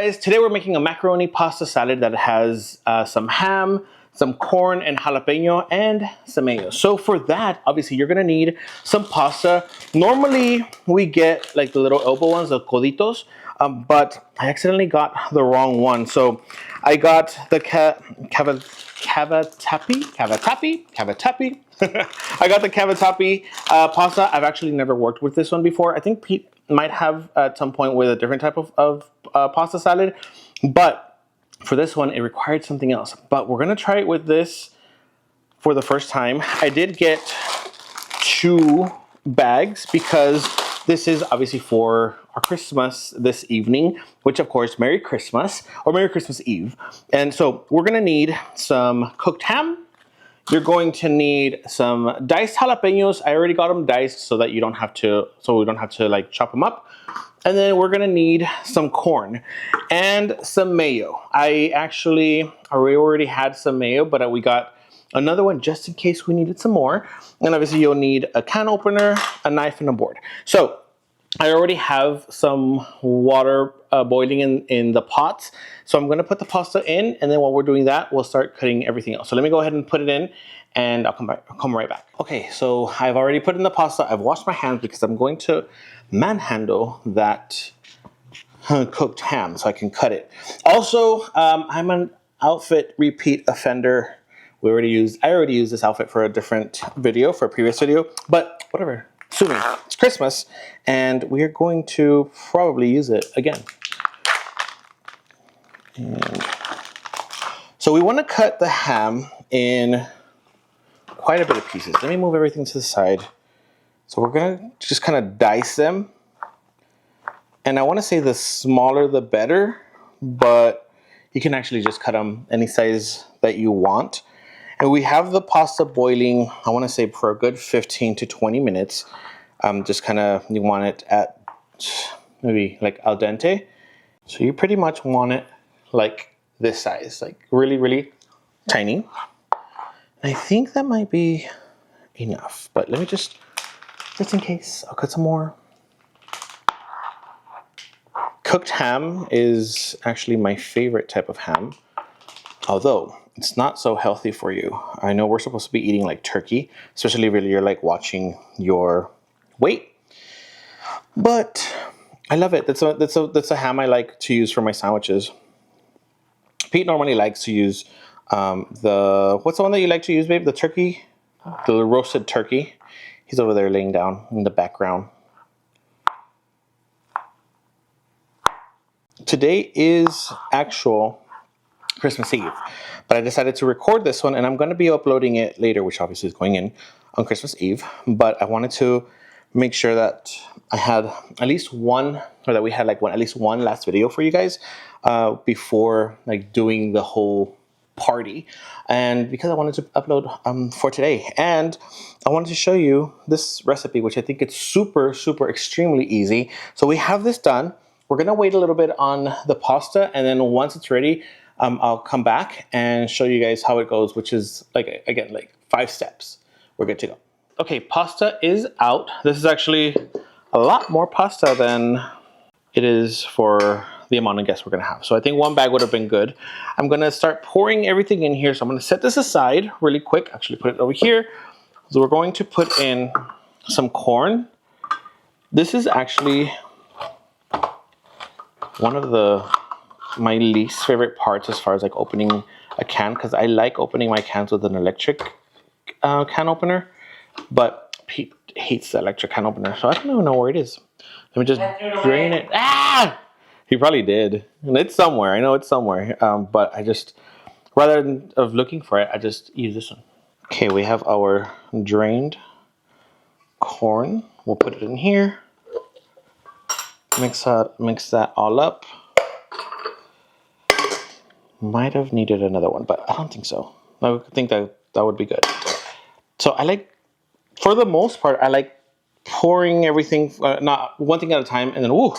guys, today we're making a macaroni pasta salad that has some ham, some corn and jalapeno, and some mayo. So for that, obviously you're gonna need some pasta. Normally we get like the little elbow ones, the coditos, but I accidentally got the wrong one. So I got the cavatappi. I got the cavatappi pasta. I've actually never worked with this one before. I think Pete might have at some point with a different type of pasta salad, but for this one, it required something else. But we're gonna try it with this for the first time. I did get 2 bags because this is obviously for our Christmas this evening, which of course, Merry Christmas or Merry Christmas Eve. And so we're gonna need some cooked ham. You're going to need some diced jalapenos. I already got them diced so that we don't have to like chop them up. And then we're gonna need some corn and some mayo. I already had some mayo, but we got another one just in case we needed some more. And obviously you'll need a can opener, a knife, and a board. So I already have some water boiling in the pots. So I'm gonna put the pasta in, and then while we're doing that, we'll start cutting everything else. So let me go ahead and put it in, and I'll come right back. Okay, so I've already put in the pasta. I've washed my hands because I'm going to manhandle that cooked ham so I can cut it. Also, I'm an outfit repeat offender. I already used this outfit for a different video, for a previous video, but whatever. Sue me. It's Christmas, and we are going to probably use it again. And so we want to cut the ham in quite a bit of pieces. Let me move everything to the side. So we're gonna just kind of dice them. And I want to say the smaller the better, but you can actually just cut them any size that you want. And we have the pasta boiling, I want to say for a good 15 to 20 minutes. Just kind of, you want it at maybe like al dente. So you pretty much want it like this size, like really, really tiny. And I think that might be enough, but let me just in case, I'll cut some more. Cooked ham is actually my favorite type of ham, although it's not so healthy for you. I know we're supposed to be eating like turkey, especially if you're like watching your weight, but I love it. That's a ham I like to use for my sandwiches. Pete normally likes to use what's the one that you like to use, babe? The turkey, the roasted turkey. He's over there laying down in the background. Today is actual Christmas Eve, but I decided to record this one, and I'm going to be uploading it later, which obviously is going in on Christmas Eve. But I wanted to make sure that I had at least one, or that we had like at least one last video for you guys before like doing the whole party, and because I wanted to upload for today, and I wanted to show you this recipe, which I think it's super extremely easy. So we have this done. We're gonna wait a little bit on the pasta, and then once it's ready, I'll come back and show you guys how it goes, which is like, again, like 5 steps. We're good to go. Okay, pasta is out. This is actually a lot more pasta than it is for the amount of guests we're gonna have. So I think 1 bag would have been good. I'm gonna start pouring everything in here. So I'm gonna set this aside really quick, actually put it over here. So we're going to put in some corn. This is actually one of my least favorite parts as far as like opening a can, because I like opening my cans with an electric can opener, but Pete hates the electric can opener, so I don't even know where it is. Let me just drain it. Ah! He probably did. And it's somewhere. I know it's somewhere. But I just, rather than of looking for it, I just use this one. Okay, we have our drained corn. We'll put it in here. Mix that all up. Might have needed another one, but I don't think so. I think that would be good. So I like, for the most part, I like pouring everything, not one thing at a time, and then woo,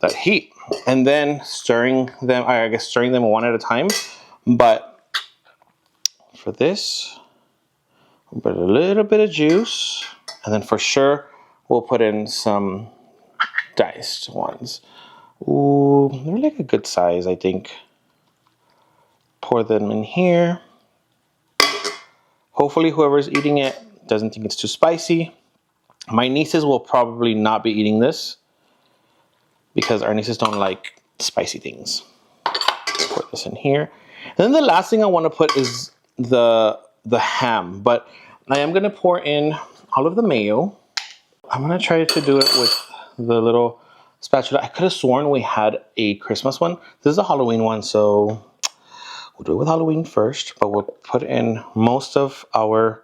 that heat, and then stirring them. I guess stirring them one at a time. But for this, we'll put a little bit of juice, and then for sure we'll put in some diced ones. Ooh, they're like a good size, I think. Pour them in here. Hopefully whoever's eating it doesn't think it's too spicy. My nieces will probably not be eating this because our nieces don't like spicy things. Put this in here. And then the last thing I want to put is the ham, but I am going to pour in all of the mayo. I'm going to try to do it with the little spatula. I could have sworn we had a Christmas one. This is a Halloween one, so we'll do it with Halloween first, but we'll put in most of our,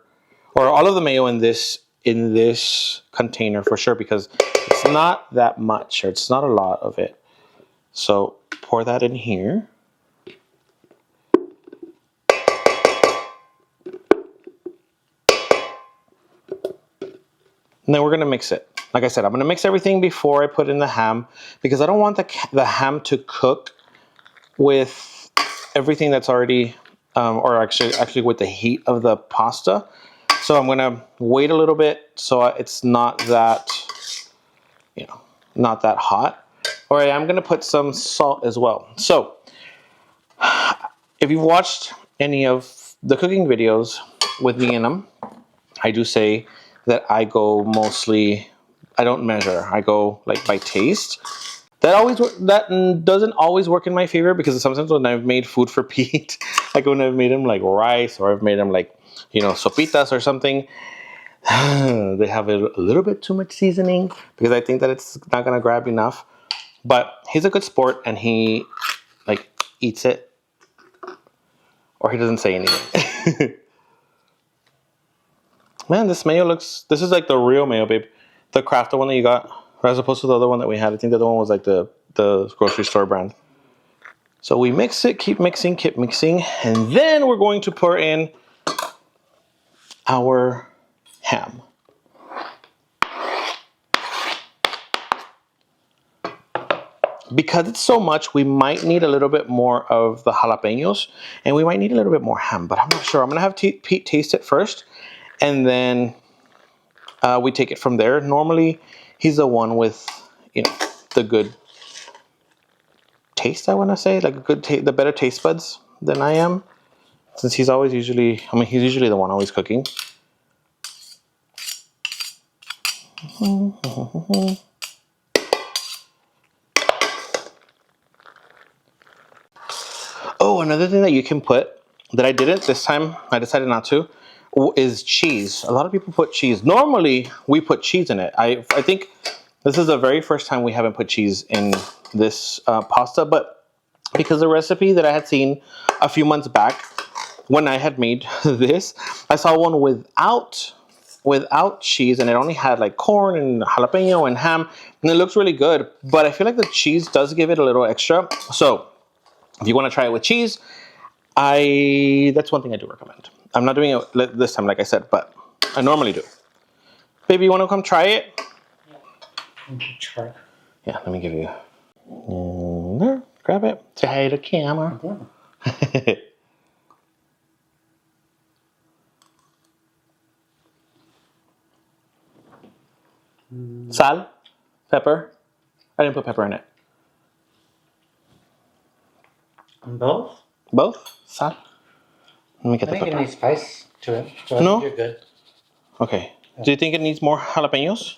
or all of the mayo in this container for sure, because it's not that much, or it's not a lot of it. So pour that in here. And then we're gonna mix it. Like I said, I'm gonna mix everything before I put in the ham, because I don't want the ham to cook with everything that's already, or actually with the heat of the pasta. So I'm gonna wait a little bit so it's not that, not that hot. Or I am gonna put some salt as well. So if you've watched any of the cooking videos with me in them, I do say that I go mostly, I don't measure, I go like by taste. That doesn't always work in my favor, because sometimes when I've made food for Pete, like when I've made him like rice, or I've made him like, sopitas or something, they have a little bit too much seasoning, because I think that it's not gonna grab enough. But he's a good sport, and he like eats it, or he doesn't say anything. Man, this mayo this is like the real mayo, babe. The Kraft one that you got, as opposed to the other one that we had. I think the other one was like the grocery store brand. So we mix it, keep mixing, and then we're going to pour in our ham. Because it's so much, we might need a little bit more of the jalapenos, and we might need a little bit more ham, but I'm not sure. I'm gonna have Pete taste it first, and then we take it from there. Normally, he's the one with, the good taste, I want to say, like the better taste buds than I am, since he's usually the one always cooking. Oh, another thing that you can put that I didn't this time, I decided not to, is cheese. A lot of people put cheese. Normally, we put cheese in it. I think this is the very first time we haven't put cheese in this pasta, but because the recipe that I had seen a few months back when I had made this, I saw one without cheese, and it only had like corn and jalapeno and ham, and it looks really good. But I feel like the cheese does give it a little extra. So if you want to try it with cheese, that's one thing I do recommend. I'm not doing it this time, like I said, but I normally do. Baby, you want to come try it? Try. Yeah, let me give you. Grab it. Say hi to the camera. Sal, pepper. I didn't put pepper in it. Both? Both? Sal? Let me get the pepper. I think it needs spice to it, so No? you're good. Okay. Do you think it needs more jalapenos?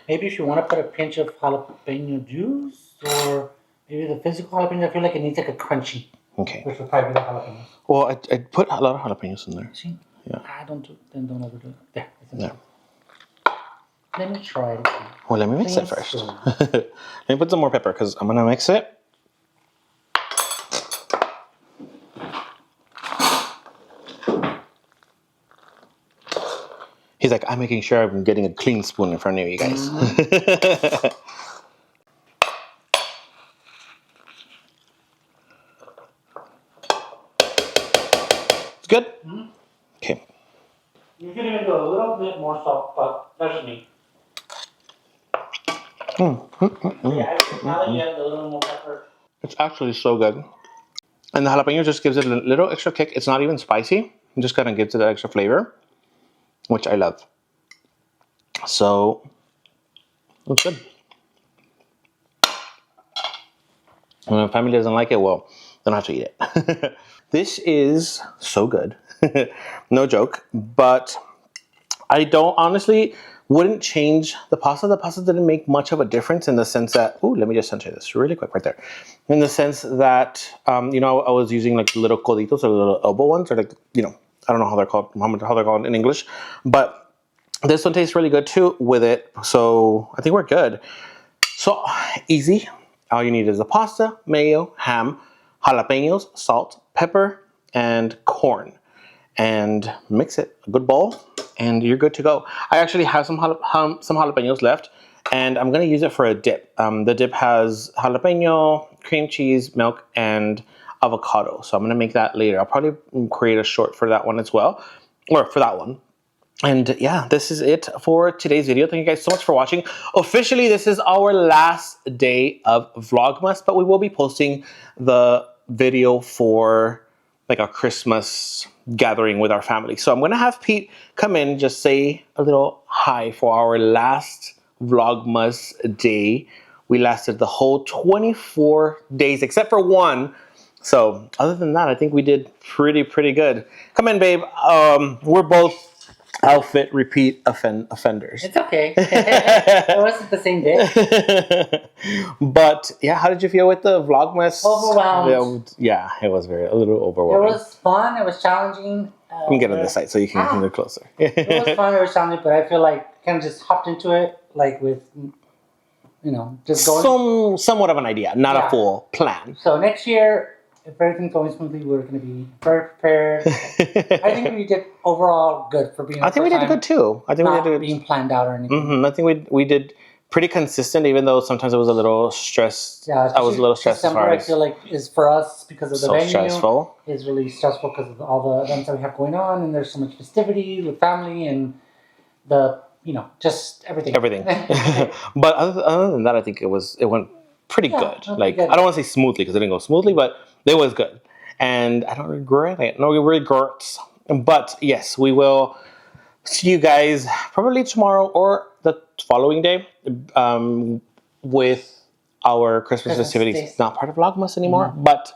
Maybe if you want to put a pinch of jalapeno juice, or maybe the physical jalapeno, I feel like it needs like a crunchy. Okay. Which would probably be the jalapeno. Well, I put a lot of jalapenos in there. See? Yeah. Don't overdo it. There. Yeah. Let me try it again. Well, let me mix it first. Let me put some more pepper, because I'm going to mix it. He's like, I'm making sure I'm getting a clean spoon in front of you guys. Mm-hmm. It's good? Mm-hmm. Okay. You can even do a little bit more salt, but that's just me. Yeah, now that you have a little more pepper. It's actually so good. And the jalapeno just gives it a little extra kick. It's not even spicy. It just kind of gives it that extra flavor, which I love. So, it's good. And when my family doesn't like it, well, they don't have to eat it. This is so good. No joke. But I don't honestly wouldn't change the pasta. The pasta didn't make much of a difference in the sense that, oh, let me just center this really quick right there. In the sense that, you know, I was using like little coditos or little elbow ones, or like, you know, I don't know how they're called, how they're called in English, but this one tastes really good too with it. So I think we're good. So easy. All you need is the pasta, mayo, ham, jalapenos, salt, pepper, and corn. And mix it, a good bowl, and you're good to go. I actually have some jalapenos left, and I'm gonna use it for a dip. The dip has jalapeno, cream cheese, milk, and avocado. So I'm gonna make that later. I'll probably create a short for that one as well, or for that one. And yeah, this is it for today's video. Thank you guys so much for watching. Officially, this is our last day of Vlogmas, but we will be posting the video for like our Christmas gathering with our family. So I'm gonna have Pete come in, just say a little hi for our last Vlogmas day. We lasted the whole 24 days, except for one. So other than that, I think we did pretty good. Come in, babe. We're both outfit repeat offenders. It's okay. It wasn't the same day. But yeah, how did you feel with the Vlogmas? Overwhelmed. Yeah, it was a little overwhelming. It was fun. It was challenging. Let me get on this side so you can get closer. It was fun. It was challenging, but I feel like kind of just hopped into it, like with, you know, just going. Somewhat of an idea, not a full plan. So next year, if everything's going smoothly, we're going to be very prepared. I think we did overall good for being. I think we did good too. I think we did good. Being planned out or anything. I think we did pretty consistent, even though sometimes it was a little stressed. Yeah, I was a little stressed. December, I feel like is for us because of the venue. Stressful. It's really stressful because of all the events that we have going on, and there's so much festivity with family and the just everything. Everything. But other than that, I think it went pretty good. Like good. I don't want to say smoothly because it didn't go smoothly, but it was good, and I don't regret it. No regrets. But yes, we will see you guys probably tomorrow or the following day with our Christmas festivities. It's not part of Vlogmas anymore, but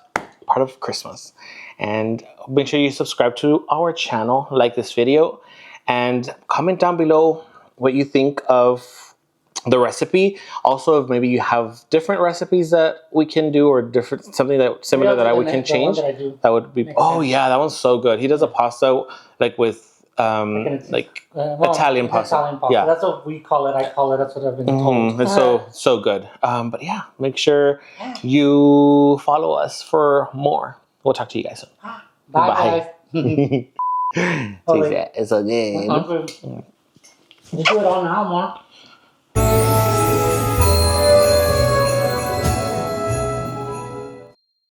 part of Christmas. And make sure you subscribe to our channel, like this video, and comment down below what you think of the recipe. Also, if maybe you have different recipes that we can do, or different something that similar that we can change, that would be. Oh yeah, that one's so good. He does a pasta like with Italian pasta. Italian pasta. Yeah, that's what we call it. I call it. That's what I've been told. It's so good. But yeah, make sure you follow us for more. We'll talk to you guys soon. Bye. Guys. It's okay. You do it all now, Mom.